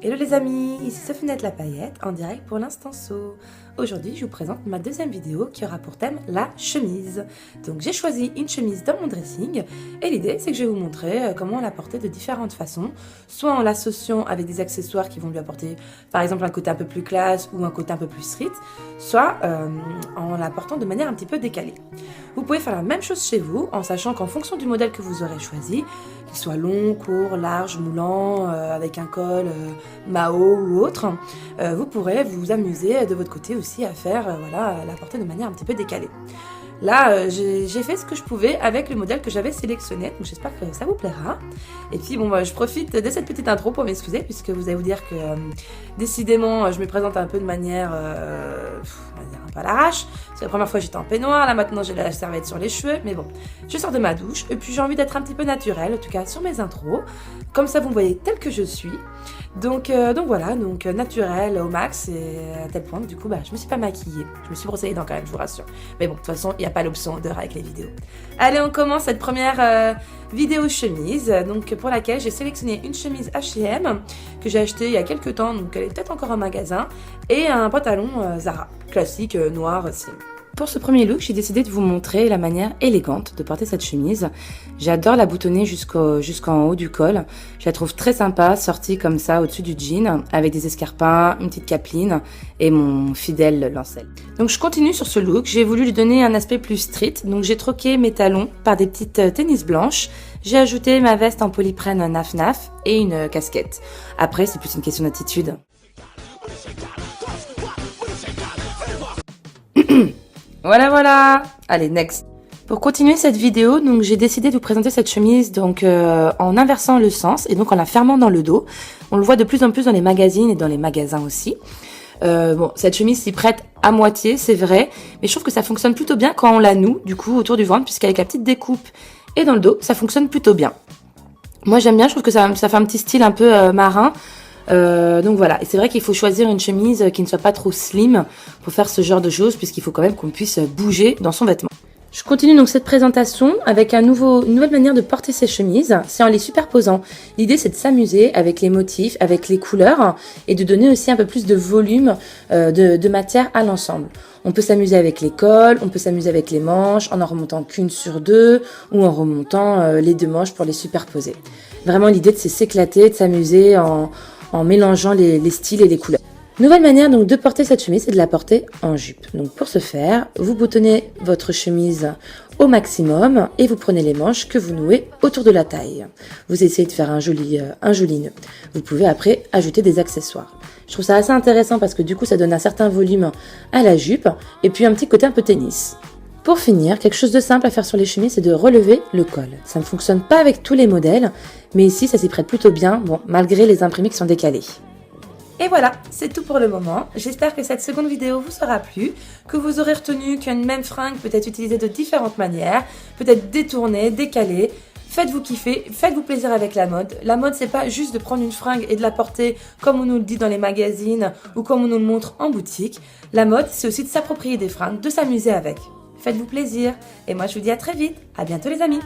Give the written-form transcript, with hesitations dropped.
Hello les amis, ici Sophinette la paillette en direct pour l'Instant So. Aujourd'hui je vous présente ma deuxième vidéo qui aura pour thème la chemise. Donc j'ai choisi une chemise dans mon dressing et l'idée c'est que je vais vous montrer comment la porter de différentes façons. Soit en l'associant avec des accessoires qui vont lui apporter par exemple un côté un peu plus classe ou un côté un peu plus street, soit en la portant de manière un petit peu décalée. Vous pouvez faire la même chose chez vous en sachant qu'en fonction du modèle que vous aurez choisi, qu'il soit long, court, large, moulant, avec un col Mao ou autre, vous pourrez vous amuser de votre côté aussi à faire la porter de manière un petit peu décalée. Là, j'ai fait ce que je pouvais avec le modèle que j'avais sélectionné, donc j'espère que ça vous plaira. Et puis bon, je profite de cette petite intro pour m'excuser, puisque vous allez vous dire que décidément, je me présente un peu de manière, on va dire un peu à l'arrache. C'est la première fois que j'étais en peignoir, là maintenant j'ai la serviette sur les cheveux, mais bon, je sors de ma douche, et puis j'ai envie d'être un petit peu naturelle, en tout cas sur mes intros, comme ça vous me voyez tel que je suis. Donc voilà, naturel au max, et à tel point que du coup je me suis pas maquillée, je me suis brossé les dents quand même, je vous rassure. Mais bon, de toute façon, il n'y a pas l'option d'heure avec les vidéos. Allez, on commence cette première vidéo chemise, donc pour laquelle j'ai sélectionné une chemise H&M que j'ai achetée il y a quelques temps, donc elle est peut-être encore en magasin, et un pantalon Zara, classique, noir, slim. Pour ce premier look, j'ai décidé de vous montrer la manière élégante de porter cette chemise. J'adore la boutonner jusqu'en haut du col. Je la trouve très sympa, sortie comme ça au-dessus du jean, avec des escarpins, une petite capeline et mon fidèle lancel. Donc je continue sur ce look. J'ai voulu lui donner un aspect plus street, donc j'ai troqué mes talons par des petites tennis blanches. J'ai ajouté ma veste en polyprène naf-naf et une casquette. Après, c'est plus une question d'attitude. Voilà. Allez, next. Pour continuer cette vidéo, donc j'ai décidé de vous présenter cette chemise en inversant le sens et donc en la fermant dans le dos. On le voit de plus en plus dans les magazines et dans les magasins aussi. Cette chemise s'y prête à moitié, c'est vrai, mais je trouve que ça fonctionne plutôt bien quand on la noue, du coup, autour du ventre, puisqu'avec la petite découpe et dans le dos, ça fonctionne plutôt bien. Moi, j'aime bien, je trouve que ça fait un petit style un peu marin. Donc voilà, et c'est vrai qu'il faut choisir une chemise qui ne soit pas trop slim pour faire ce genre de choses, puisqu'il faut quand même qu'on puisse bouger dans son vêtement. Je continue donc cette présentation avec une nouvelle manière de porter ces chemises, c'est en les superposant. L'idée c'est de s'amuser avec les motifs, avec les couleurs et de donner aussi un peu plus de volume de matière à l'ensemble. On peut s'amuser avec les cols, on peut s'amuser avec les manches en remontant qu'une sur deux ou en remontant les deux manches pour les superposer. Vraiment l'idée c'est s'éclater, de s'amuser en mélangeant les styles et les couleurs. Nouvelle manière donc de porter cette chemise, c'est de la porter en jupe. Donc pour ce faire, vous boutonnez votre chemise au maximum et vous prenez les manches que vous nouez autour de la taille. Vous essayez de faire un joli nœud. Vous pouvez après ajouter des accessoires. Je trouve ça assez intéressant parce que du coup ça donne un certain volume à la jupe et puis un petit côté un peu tennis. Pour finir, quelque chose de simple à faire sur les chemises, c'est de relever le col. Ça ne fonctionne pas avec tous les modèles, mais ici ça s'y prête plutôt bien, malgré les imprimés qui sont décalés. Et voilà, c'est tout pour le moment. J'espère que cette seconde vidéo vous sera plu, que vous aurez retenu qu'une même fringue peut être utilisée de différentes manières, peut-être détournée, décalée. Faites-vous kiffer, faites-vous plaisir avec la mode. La mode, c'est pas juste de prendre une fringue et de la porter comme on nous le dit dans les magazines ou comme on nous le montre en boutique. La mode, c'est aussi de s'approprier des fringues, de s'amuser avec. Faites-vous plaisir. Et moi, je vous dis à très vite. À bientôt les amis.